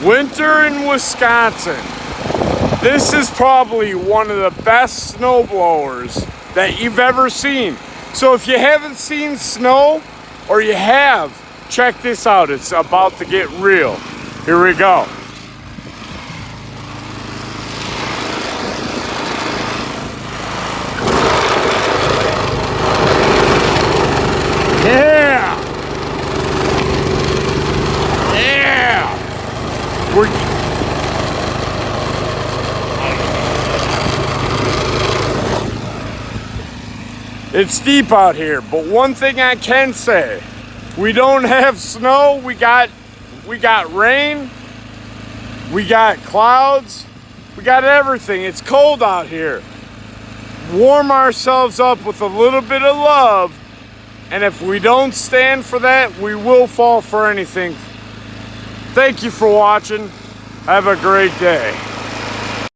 Winter in Wisconsin. This is probably one of the best snow blowers that you've ever seen. So if you haven't seen snow, or you have, check this out. It's about to get real. Here we go. Yeah! Yeah! It's deep out here, but one thing I can say, we don't have snow, we got rain, we got clouds, we got everything. It's cold out here. Warm ourselves up with a little bit of love, and if we don't stand for that, we will fall for anything. Thank you for watching. Have a great day.